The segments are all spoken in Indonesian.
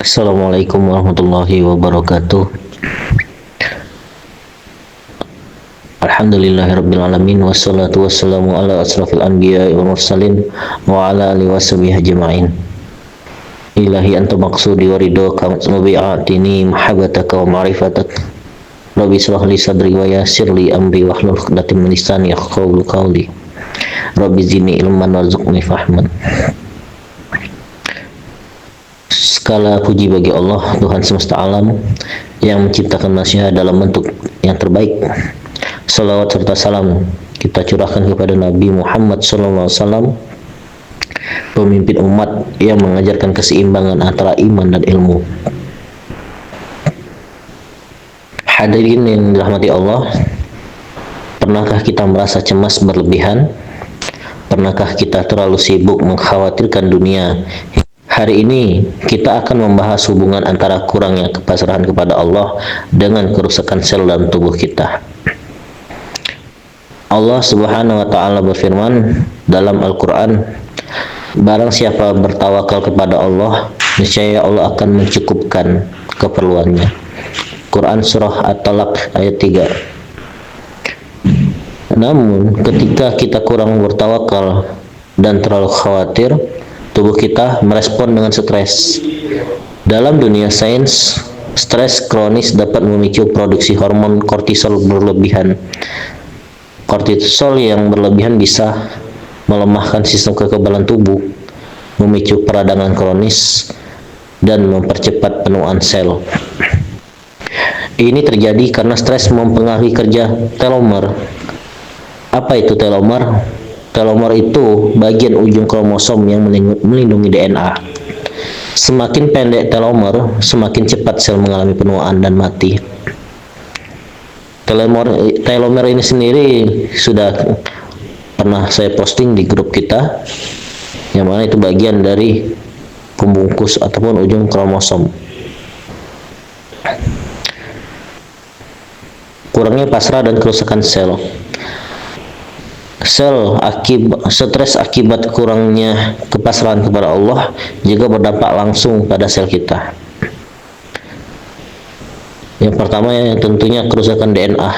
Assalamualaikum warahmatullahi wabarakatuh. Alhamdulillahirabbil alamin wassalatu wassalamu ala asrafil anbiya'i wal mursalin wa ala alihi washabihi ajma'in. Ilahi anta maqsudi wa ridhaka mubi'atini mahabbataka wa ma'rifatak. Rabbi shrah li sadri wa yassir li amri wahlul 'uqdatam min lisani yafqahu qawli. Rabbi zidni ilman warzuqni fahman. Segala puji bagi Allah, Tuhan semesta alam yang menciptakan manusia dalam bentuk yang terbaik. Salawat serta salam kita curahkan kepada Nabi Muhammad SAW, pemimpin umat yang mengajarkan keseimbangan antara iman dan ilmu. Hadirin yang dirahmati Allah, pernahkah kita merasa cemas berlebihan? Pernahkah kita terlalu sibuk mengkhawatirkan dunia? Hari ini kita akan membahas hubungan antara kurangnya kepasrahan kepada Allah dengan kerusakan sel dalam tubuh kita. Allah Subhanahu wa taala berfirman dalam Al-Qur'an, barang siapa bertawakal kepada Allah, niscaya Allah akan mencukupkan keperluannya. Quran surah At-Talaq ayat 3. Namun ketika kita kurang bertawakal dan terlalu khawatir, tubuh kita merespon dengan stres. Dalam dunia sains, stres kronis dapat memicu produksi hormon kortisol berlebihan. Kortisol yang berlebihan bisa melemahkan sistem kekebalan tubuh, memicu peradangan kronis, dan mempercepat penuaan sel. Ini terjadi karena stres mempengaruhi kerja telomer. Apa itu telomer? Telomer itu bagian ujung kromosom yang melindungi DNA. Semakin pendek telomer, semakin cepat sel mengalami penuaan dan mati. Telomer ini sendiri sudah pernah saya posting di grup kita, yang mana itu bagian dari pembungkus ataupun ujung kromosom. Kurangnya pasrah dan kerusakan sel. Stres akibat kurangnya kepasrahan kepada Allah juga berdampak langsung pada sel kita. Yang pertama tentunya kerusakan DNA.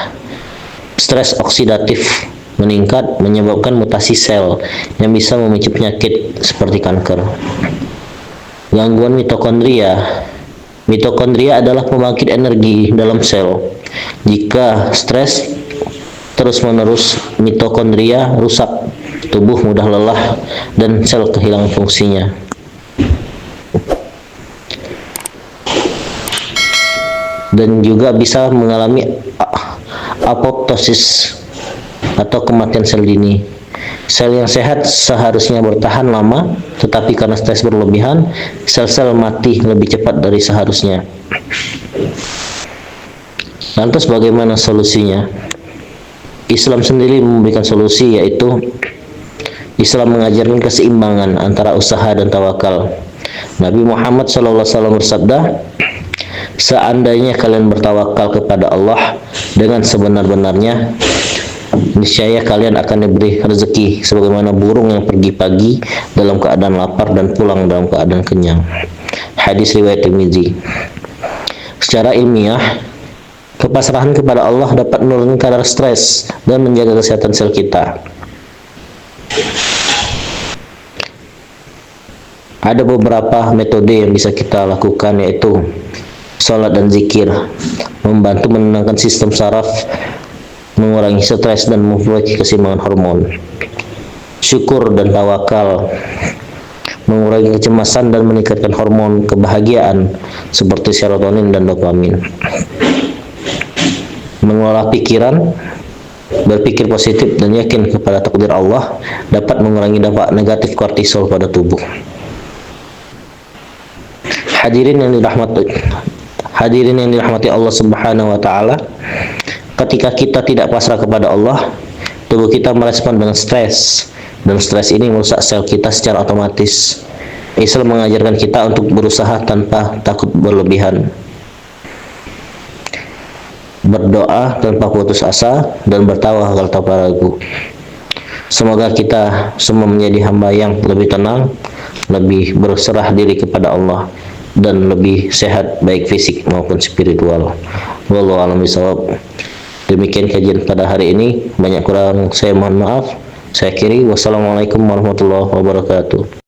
Stres oksidatif meningkat menyebabkan mutasi sel yang bisa memicu penyakit seperti kanker. Gangguan mitokondria. Mitokondria adalah pembangkit energi dalam sel. Jika stres terus-menerus, mitokondria rusak, tubuh mudah lelah, dan sel kehilangan fungsinya. Dan juga bisa mengalami apoptosis atau kematian sel dini. Sel yang sehat seharusnya bertahan lama, tetapi karena stres berlebihan, sel-sel mati lebih cepat dari seharusnya. Lantas bagaimana solusinya? Islam sendiri memberikan solusi, yaitu Islam mengajarkan keseimbangan antara usaha dan tawakal. Nabi Muhammad SAW bersabda, seandainya kalian bertawakal kepada Allah dengan sebenar-benarnya, niscaya kalian akan diberi rezeki sebagaimana burung yang pergi pagi dalam keadaan lapar dan pulang dalam keadaan kenyang. Hadis riwayat Tirmizi. Secara ilmiah, kepasrahan kepada Allah dapat menurunkan kadar stres dan menjaga kesehatan sel kita. Ada beberapa metode yang bisa kita lakukan, yaitu sholat dan zikir, membantu menenangkan sistem saraf, mengurangi stres dan memperbaiki keseimbangan hormon. Syukur dan tawakal, mengurangi kecemasan dan meningkatkan hormon kebahagiaan seperti serotonin dan dopamin. Mengelola pikiran, berpikir positif dan yakin kepada takdir Allah dapat mengurangi dampak negatif kortisol pada tubuh. Hadirin yang dirahmati Allah Subhanahu wa taala, ketika kita tidak pasrah kepada Allah, tubuh kita merespon dengan stres, dan stres ini merusak sel kita secara otomatis. Islam mengajarkan kita untuk berusaha tanpa takut berlebihan, berdoa tanpa putus asa, dan bertawakal tanpa ragu. Semoga kita semua menjadi hamba yang lebih tenang, lebih berserah diri kepada Allah, dan lebih sehat baik fisik maupun spiritual. Wallahu a'lam bishawab. Demikian kajian pada hari ini. Banyak kurang saya mohon maaf. Saya akhiri. Wassalamualaikum warahmatullahi wabarakatuh.